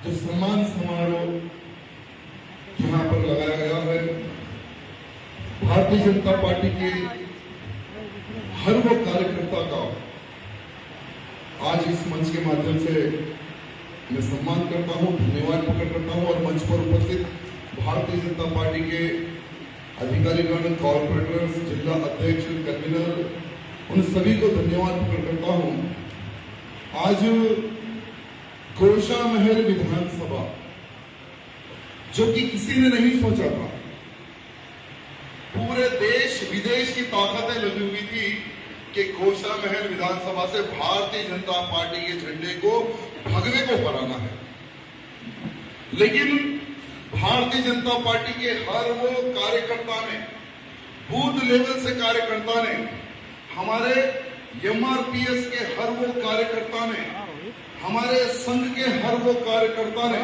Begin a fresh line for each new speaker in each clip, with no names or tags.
जो सम्मान समारोह यहाँ पर लगाया गया है, भारतीय जनता पार्टी के हर वो कार्यकर्ता का आज इस मंच के माध्यम से मैं सम्मान करता हूं, धन्यवाद प्रकट करता हूं और मंच पर उपस्थित भारतीय जनता पार्टी के अधिकारीगण, कॉर्पोरेटर्स, जिला अध्यक्ष, कन्वीनर, उन सभी को धन्यवाद प्रकट करता हूं। आज गोशामहल विधानसभा, जो कि किसी ने नहीं सोचा था, पूरे देश विदेश की ताकतें लगी हुई थी कि गोशामहल विधानसभा से भारतीय जनता पार्टी के झंडे को भगवे को हराना है। लेकिन भारतीय जनता पार्टी के हर वो कार्यकर्ता ने, बूथ लेवल से कार्यकर्ता ने, हमारे एमआरपीएस के हर वो कार्यकर्ता ने, हमारे संघ के हर वो कार्यकर्ता ने,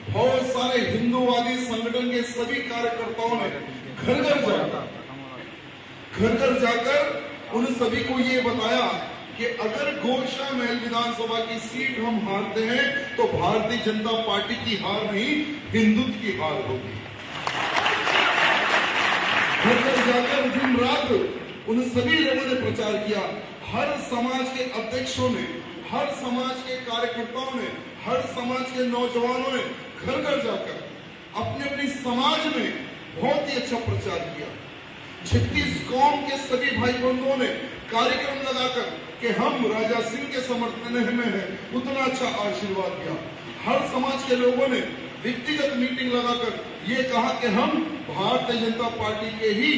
बहुत सारे हिंदूवादी संगठन के सभी कार्यकर्ताओं ने घर घर जाकर उन सभी को ये बताया कि अगर गोशामहल विधानसभा की सीट हम हारते हैं तो भारतीय जनता पार्टी की हार नहीं, हिंदुत्व की हार होगी। घर घर जाकर दिन रात उन सभी लोगों ने प्रचार किया। हर समाज के अध्यक्षों ने, हर समाज के कार्यकर्ताओं ने, हर समाज के नौजवानों ने घर घर जाकर अपने अपने समाज में बहुत ही अच्छा प्रचार किया। 36 कौम के सभी भाई बंधुओं ने कार्यक्रम लगाकर कि हम राजा सिंह के समर्थन में हैं, उतना अच्छा आशीर्वाद दिया। हर समाज के लोगों ने व्यक्तिगत मीटिंग लगाकर ये कहा कि हम भारतीय जनता पार्टी के ही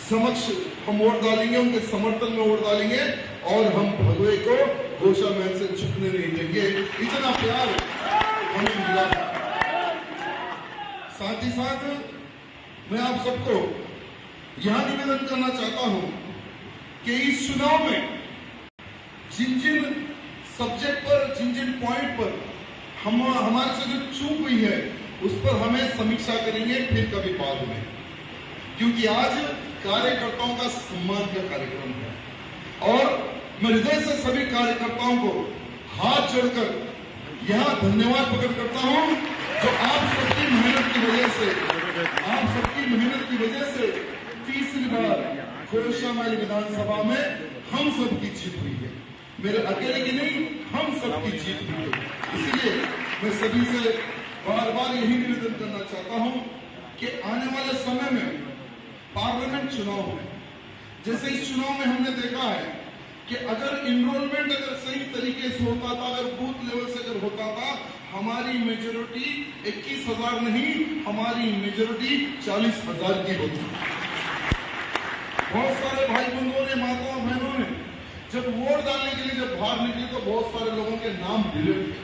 समक्ष हम वोट डालेंगे, उनके समर्थन में वोट डालेंगे और हम भगवे को गोशामहल से झुकने नहीं देंगे। इतना प्यार हमें मिला। साथ ही साथ मैं आप सबको यह निवेदन करना चाहता हूं कि इस चुनाव में जिन जिन सब्जेक्ट पर, जिन जिन पॉइंट पर हमारे से जो चूक हुई है उस पर हमें समीक्षा करेंगे फिर कभी बाद में, क्योंकि आज कार्यकर्ताओं का सम्मान का कार्यक्रम है और मैं हृदय से सभी कार्यकर्ताओं को हाथ जोड़कर यहां धन्यवाद प्रकट करता हूं जो आप सबकी मेहनत की वजह से तीसरी बार गोशामहल विधानसभा में हम सबकी जीत हुई है। मेरे अकेले की नहीं, हम सबकी जीत हुई है। इसलिए मैं सभी से बार बार यही निवेदन करना चाहता हूं कि आने वाले समय में पार्लियामेंट चुनाव में, जैसे इस चुनाव में हमने देखा है कि अगर इनरोलमेंट अगर सही तरीके से होता था, अगर बूथ लेवल से अगर होता था, हमारी मेजोरिटी 21,000 नहीं, हमारी मेजोरिटी 40,000 की होती। बहुत सारे भाई बंधुओं ने, माताओं बहनों ने जब वोट डालने के लिए जब बाहर निकले तो बहुत सारे लोगों के नाम डिलीट थे।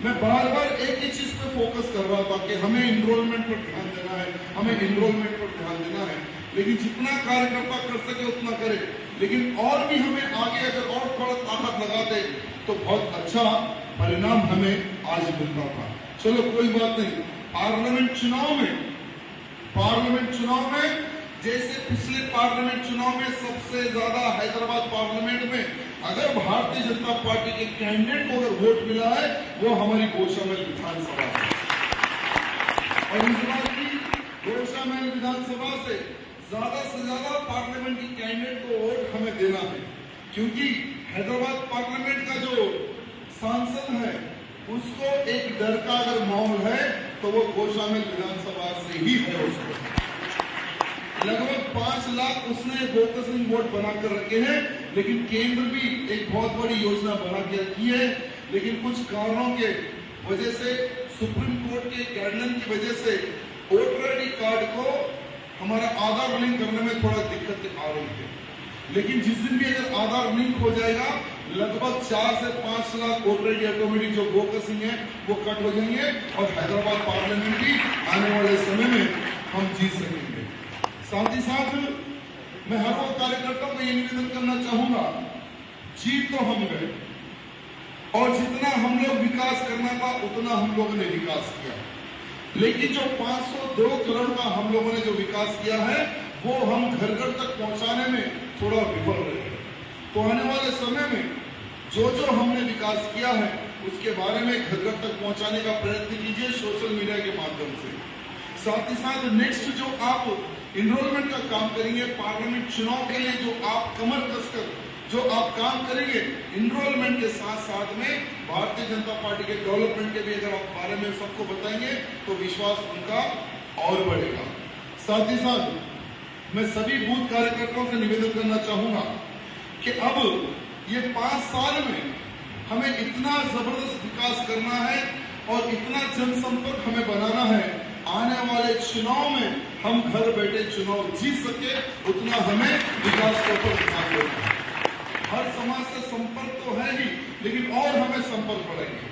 मैं बार बार एक ही चीज पे फोकस कर रहा था कि हमें इनरोलमेंट पर ध्यान देना है, हमें इनरोलमेंट पर ध्यान देना है। लेकिन जितना कार्यकर्ता कर सके उतना करे, लेकिन और भी हमें आगे अगर और थोड़ा ताकत लगाते तो बहुत अच्छा परिणाम हमें आज मिलता था। चलो कोई बात नहीं। पार्लियामेंट चुनाव में जैसे पिछले पार्लियामेंट चुनाव में सबसे ज्यादा हैदराबाद पार्लियामेंट में अगर भारतीय जनता पार्टी के कैंडिडेट को अगर वोट मिला है वो हमारी गोशामहल विधानसभा है। और इस बार की गोशामहल विधानसभा से ज्यादा पार्लियामेंट की कैंडिडेट को वोट हमें देना है, क्योंकि हैदराबाद पार्लियामेंट का जो सांसद है उसको एक डर का अगर माहौल है तो वो गोशामहल विधानसभा से ही है। उसको लगभग 5 लाख उसने फोकसिंग वोट बनाकर रखे हैं, लेकिन केंद्र भी एक बहुत बड़ी योजना बना के रखी है, लेकिन कुछ कारणों के वजह से, सुप्रीम कोर्ट के गाइडलाइन की वजह से वोटर आईडी कार्ड को हमारा आधार लिंक करने में थोड़ा दिक्कत आ रही है। लेकिन जिस दिन भी अगर आधार लिंक हो जाएगा लगभग 4 से 5 लाख वोटर आईडी ऑटोमेटिक जो फोकसिंग है वो कट हो जाएंगे और हैदराबाद पार्लियामेंट भी आने वाले समय में हम जीत सकेंगे। साथ ही साथ मैं हर वो कार्यकर्ता को ये निवेदन करना चाहूंगा, जीत तो हम गए और जितना हम लोग विकास करना था उतना हम लोगों ने विकास किया, लेकिन जो 502 करोड़ का हम लोगों ने जो विकास किया है वो हम घर घर तक पहुंचाने में थोड़ा विफल रहे। तो आने वाले समय में जो जो हमने विकास किया है उसके बारे में घर घर तक पहुंचाने का प्रयत्न कीजिए सोशल मीडिया के माध्यम से। साथ ही साथ नेक्स्ट जो आप इनरोलमेंट का काम करेंगे, पार्लियामेंट चुनाव के लिए जो आप कमर कसकर जो आप काम करेंगे, इनरोलमेंट के साथ साथ में भारतीय जनता पार्टी के डेवलपमेंट के भी अगर आप बारे में सबको बताएंगे तो विश्वास उनका और बढ़ेगा। साथ ही साथ मैं सभी बूथ कार्यकर्ताओं से निवेदन करना चाहूंगा कि अब ये 5 साल में हमें इतना जबरदस्त विकास करना है और इतना जनसंपर्क हमें बनाना है, आने वाले चुनाव में हम घर बैठे चुनाव जीत सके, उतना हमें विकास के ऊपर ध्यान देना है। हर समाज से संपर्क तो है ही, लेकिन और हमें संपर्क बढ़ाएंगे।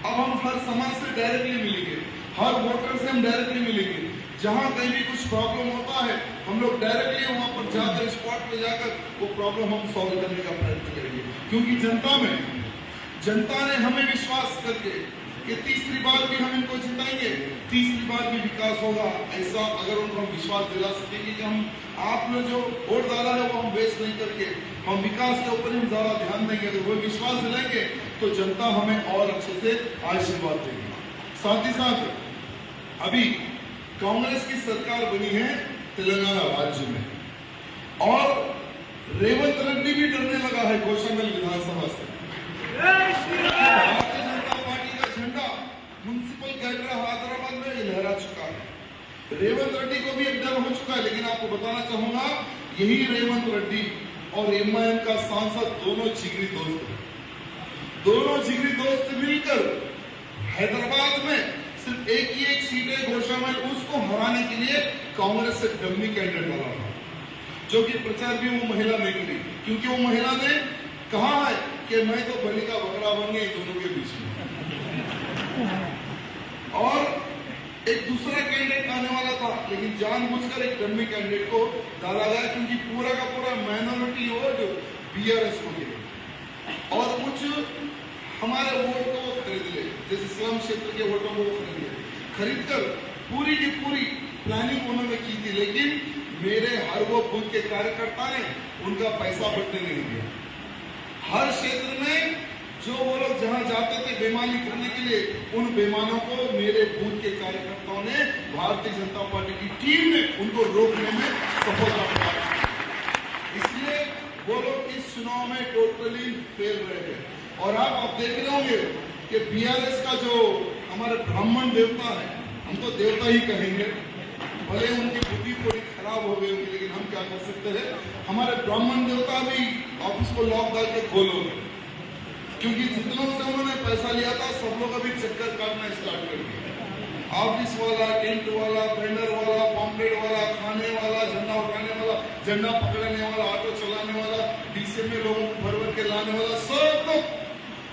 अब हम हर समाज से डायरेक्टली मिलेंगे, हर वोटर से हम डायरेक्टली मिलेंगे। जहां कहीं भी कुछ प्रॉब्लम होता है, हम लोग डायरेक्टली वहां पर जाकर स्पॉट पे जाकर वो प्रॉब्लम हम सॉल्व करने का प्रयत्न करेंगे। क्योंकि जनता ने हमें विश्वास करके कि तीसरी बार भी हम इनको जिताएंगे, तीसरी बार भी विकास होगा। ऐसा अगर उनको हम विश्वास दिला सकेंगे कि हम आपने जो वोट डाला है वो हम वेस्ट नहीं करके हम विकास के ऊपर ही ज्यादा ध्यान देंगे, अगर वो विश्वास दिलाएंगे तो जनता हमें और अच्छे से आशीर्वाद देगी। साथ ही साथ अभी कांग्रेस की सरकार बनी है तेलंगाना राज्य में और रेवंत रेड्डी भी डरने लगा है कौशाम्बी विधानसभा से। भारतीय जनता पार्टी का झंडा म्युनिसिपल कैडर हैदराबाद में लहरा चुका है। रेवंत रेड्डी को भी एक डर हो चुका है, लेकिन आपको बताना चाहूंगा यही रेवंत रेड्डी और एमआईएम का सांसद दोनों जिगरी दोस्त मिलकर हैदराबाद में सिर्फ एक सीट है घोषामल, उसको हराने के लिए कांग्रेस से डमी कैंडिडेट डाला था, जो कि प्रचार भी वो महिला ने करी, क्योंकि वो महिला ने कहा है कि मैं तो बलि का बकरा बन गई दोनों के बीच में। और एक दूसरा कैंडिडेट आने वाला था, लेकिन जानबूझकर एक डमी कैंडिडेट को डाला गया, क्योंकि पूरा का पूरा माइनॉरिटी वोट बीआरएस को गिरे और कुछ हमारे वोट को वो खरीद ले, जैसे स्लम क्षेत्र के वोटों को वो खरीद कर पूरी की पूरी प्लानिंग उन्होंने की थी, लेकिन मेरे हर वो बूथ के कार्यकर्ता ने उनका पैसा बटने नहीं दिया। हर क्षेत्र में जो वो लोग जहां जाते थे बेईमानी करने के लिए, उन बेईमानों को मेरे बूथ के कार्यकर्ताओं ने, भारतीय जनता पार्टी की टीम ने उनको रोकने में सफलता पाई। इसलिए वो लोग इस चुनाव में टोटली फेल रहे थे। और आप देख रहे होंगे कि बीआरएस का जो हमारे ब्राह्मण देवता है, हम तो देवता ही कहेंगे, भले उनकी बुद्धि थोड़ी खराब हो गई होगी, लेकिन हम क्या कर सकते हैं, हमारे ब्राह्मण देवता भी ऑफिस को लॉक डाल के खोलोगे, क्योंकि जितनों से उन्होंने पैसा लिया था सब लोग अभी चक्कर काटना स्टार्ट कर दिया। ऑफिस वाला, टेंट वाला, बैंडर वाला, पॉम्पलेट वाला, खाने वाला, झंडा उठाने वाला, झंडा पकड़ने वाला, ऑटो चलाने वाला, डीसी में लोगों को भर भर के लाने वाला, सब लोग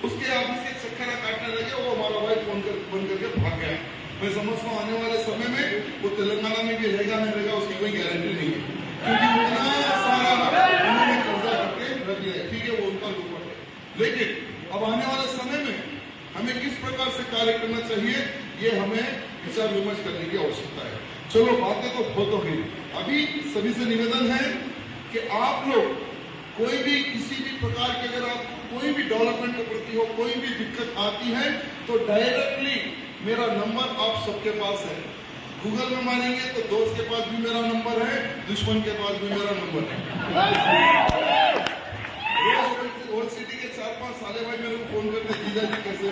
उसके ऑफिस के चक्कर काटने लगे। वो हमारा भाई फोन बंद करके भाग गया। मैं समझता हूँ आने वाले समय में वो तेलंगाना में भी रहेगा नहीं रहेगा उसकी कोई गारंटी नहीं है, क्योंकि उतना सारा उन्होंने कर्जा करके रख लिया। ठीक है, वो उनका दुख है, लेकिन अब आने वाले समय में हमें किस प्रकार से कार्य करना चाहिए, ये हमें विचार विमर्श करने की आवश्यकता है। चलो, बातें तो बहुत हो गई। अभी सभी से निवेदन है कि आप लोग कोई भी किसी भी प्रकार के, अगर आप कोई भी डेवलपमेंट के प्रति हो, कोई भी दिक्कत आती है तो डायरेक्टली मेरा नंबर आप सबके पास है। गूगल में मारेंगे तो दोस्त के पास भी मेरा नंबर है, दुश्मन के पास भी मेरा नंबर है। ओल्ड सिटी के 4-5 साले भाई मेरे को फोन करते, जीजा जी कैसे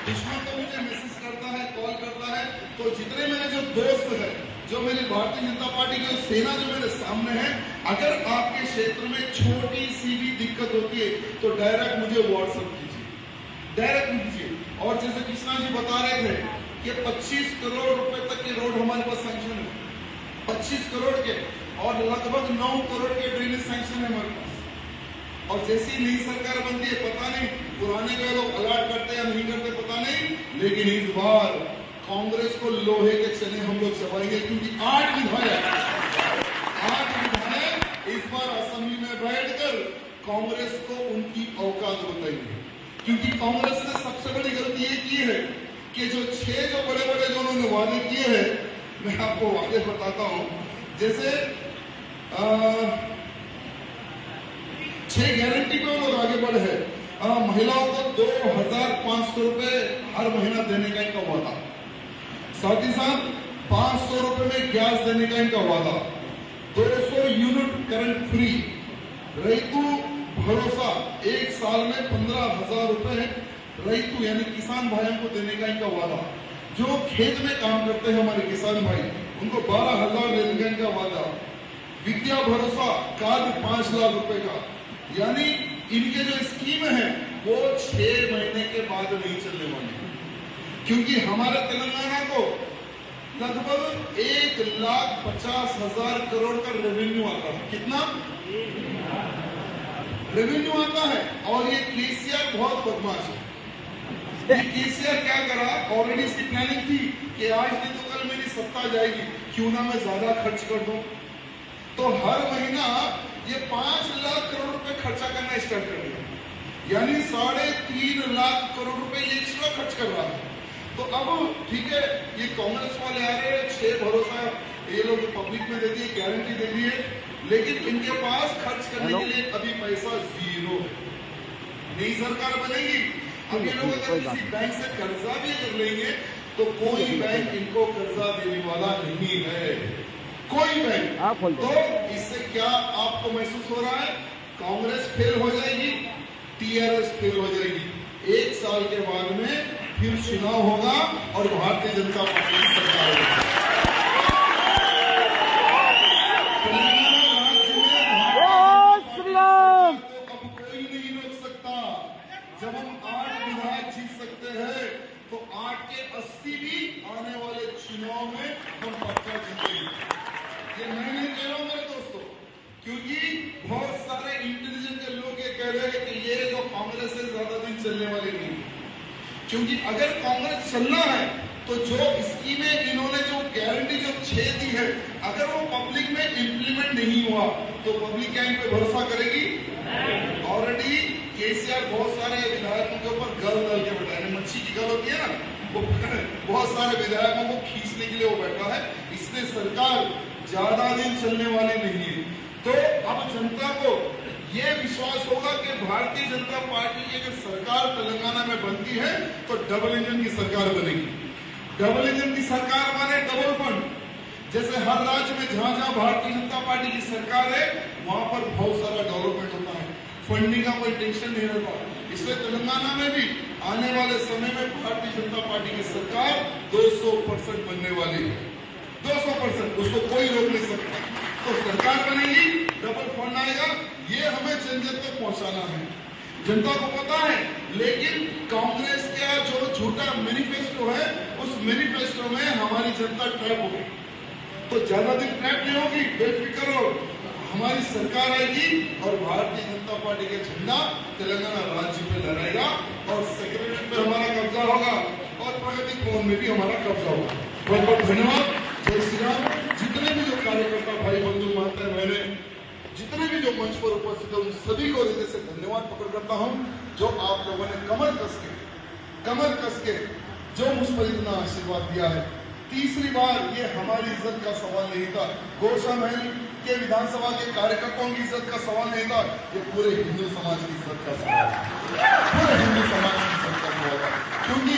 दुश्मन तो मुझे मैसेज करता है, कॉल करता है। तो जितने मेरे जो दोस्त है, जो मेरी भारतीय जनता पार्टी की सेना जो मेरे सामने है, अगर आपके क्षेत्र में छोटी सी भी दिक्कत होती है तो डायरेक्ट मुझे व्हाट्सएप कीजिए, डायरेक्ट कीजिए। और जैसे कृष्णा जी बता रहे थे कि 25 करोड़ रुपए तक के रोड हमारे पास सैंक्शन है, 25 करोड़ के, और लगभग 9 करोड़ के ड्रेनेज सैंक्शन है हमारे पास। और जैसी नई सरकार बनती है, पता नहीं पुराने के लोग अलर्ट करते या नहीं करते पता नहीं, लेकिन इस बार कांग्रेस को लोहे के चने हम लोग चबाएंगे, क्योंकि 8 विधायक इस बार असेंबली में बैठकर कांग्रेस को उनकी औकात बताएंगे। क्योंकि कांग्रेस ने सबसे बड़ी गलती ये की है कि जो 6 जो बड़े बड़े जो उन्होंने वादे किए हैं, मैं आपको वादे बताता हूं। जैसे 6 गारंटी पे वो लोग आगे बढ़े हैं। महिलाओं को 2,500 रुपए हर महीना देने का इनका वादा, साथ ही साथ 500 रुपए में गैस देने का इनका वादा, 200 यूनिट करंट फ्री, रैतु भरोसा 1 साल में 15,000 रुपए रैतु यानी किसान भाइयों को देने का इनका वादा, जो खेत में काम करते हैं हमारे किसान भाई उनको 12,000 देने का इनका वादा, विद्या भरोसा कार्ड 5 लाख रुपए का, यानी इनके जो स्कीम है वो 6 महीने के बाद नहीं चलने वाली, क्योंकि हमारे तेलंगाना को लगभग 1,50,000 करोड़ का रेवेन्यू आता है। कितना रेवेन्यू आता है? और ये केसीआर बहुत बदमाश है। केसीआर क्या करा, ऑलरेडी इसकी प्लानिंग थी कि आज नहीं तो कल मेरी सत्ता जाएगी, क्यों ना मैं ज्यादा खर्च कर दूं। तो हर महीना ये 5 लाख करोड़ रुपए खर्चा करना स्टार्ट कर दिया, यानी 3.5 लाख करोड़ रुपए ये एक्स्ट्रा खर्च कर रहा है। तो अब ठीक है, ये कांग्रेस वाले आ रहे हैं, 6 भरोसा ये लोग पब्लिक में दे दिए, गारंटी दे दी है, लेकिन इनके पास खर्च करने के लिए अभी पैसा जीरो है। नई सरकार बनेगी, अब ये लोग अगर किसी बैंक से कर्जा भी कर लेंगे तो कोई बैंक इनको कर्जा देने वाला नहीं है, कोई बैंक। तो इससे क्या आपको महसूस हो रहा है? कांग्रेस फेल हो जाएगी, टीआरएस फेल हो जाएगी। 1 साल के बाद में फिर चुनाव होगा और भारतीय जनता पार्टी की सरकार होगी। अब कोई नहीं रोक सकता। जब हम 8 विधायक जीत सकते हैं तो 8 के 80 भी आने वाले चुनाव में हम पक्का जीतेंगे। ये मैं नहीं कह रहा हूं मेरे दोस्तों, क्योंकि बहुत सारे इंटेलिजेंट के लोग ये कह रहे हैं कि ये तो कांग्रेस से ज्यादा दिन चलने वाली नहीं, क्योंकि अगर कांग्रेस चलना है तो जो स्कीमें इन्होंने जो गारंटी जो 6 दी है, अगर वो पब्लिक में इम्प्लीमेंट नहीं हुआ तो पब्लिक क्या इन पे भरोसा करेगी? ऑलरेडी केसीआर बहुत सारे विधायकों के ऊपर गल डाल के बैठा है, मच्छी की गल होती है ना, वो बहुत सारे विधायकों को खींचने के लिए वो बैठा है। इसलिए सरकार ज्यादा दिन चलने वाली नहीं है। तो अब जनता को ये विश्वास होगा कि भारतीय जनता पार्टी की अगर सरकार तेलंगाना में बनती है तो डबल इंजन की सरकार बनेगी। डबल इंजन की सरकार माने डबल फंड, जैसे हर राज्य में जहां जहां भारतीय जनता पार्टी की सरकार है वहां पर बहुत सारा डेवलपमेंट होता है, फंडिंग का कोई टेंशन नहीं रहता। इसलिए तेलंगाना में भी आने वाले समय में भारतीय जनता पार्टी की सरकार 200% बनने वाली है, 200%, उसको कोई रोक नहीं सकता। तो सरकार बनेगी, डबल फंड आएगा, ये हमें जन जन तक पहुंचाना है, जनता को पता है। लेकिन कांग्रेस का जो झूठा मैनिफेस्टो है, उस मैनिफेस्टो में हमारी जनता ट्रैप होगी। तो ज्यादा दिन ट्रैप नहीं होगी, बेफिक्र हो, हमारी सरकार आएगी और भारतीय जनता पार्टी का झंडा तेलंगाना राज्य में लहराएगा और सेक्रेटरीट पे हमारा कब्जा होगा और प्रगति भवन में भी हमारा कब्जा होगा। बहुत बहुत धन्यवाद। जय श्री राम। जितने भी जो कार्यकर्ता भाई बंधु माता बहने, जितने भी जो मंच पर उपस्थित है, उन सभी को हृदय से धन्यवाद पकड़ करता हूं, जो आप लोगों ने कमर कस के जो मुझ पर इतना आशीर्वाद दिया है। तीसरी बार ये हमारी इज्जत का सवाल नहीं था, गोशा महल के विधानसभा के कार्यकर्ताओं की इज्जत का सवाल नहीं था, ये पूरे हिंदू समाज की इज्जत का सवाल है, पूरे हिंदू समाज की इज्जत का सवाल है। क्योंकि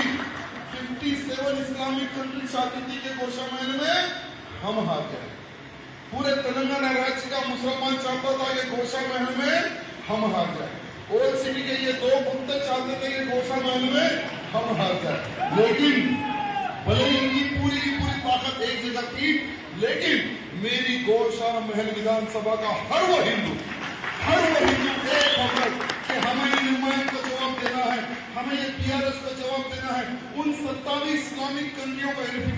57 इस्लामिक कंट्री चाहती थी कि गोशा महल में हम हार जाए, पूरे तेलंगाना राज्य का मुसलमान चाहता था कि गोशा महल में हम हार जाए, ओल्ड सिटी के ये 2 कुत्ते चाहते थे कि गोशा महल में हम हार जाए। लेकिन भले इनकी पूरी की पूरी ताकत एक जगह थी, लेकिन मेरी गोशा महल विधानसभा का हर वो हिंदू एक होकर कि हमें नुमाइंद को जवाब देना है, हमें ये टीआरएस को जवाब देना है, उन 27 इस्लामिक कंट्रियों को 57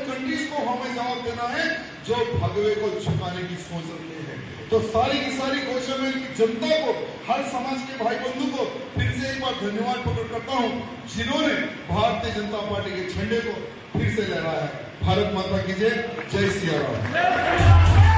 कंट्रीज को हमें जवाब देना है जो भगवे को झुकाने की सोच रखते हैं। तो सारी की सारी गोशा महल की जनता को, हर समाज के भाई बंधु को फिर से एक बार धन्यवाद प्रकट करता हूं, जिन्होंने भारतीय जनता पार्टी के झंडे को फिर से लहराया है। भारत माता की जय, जय सिया राम।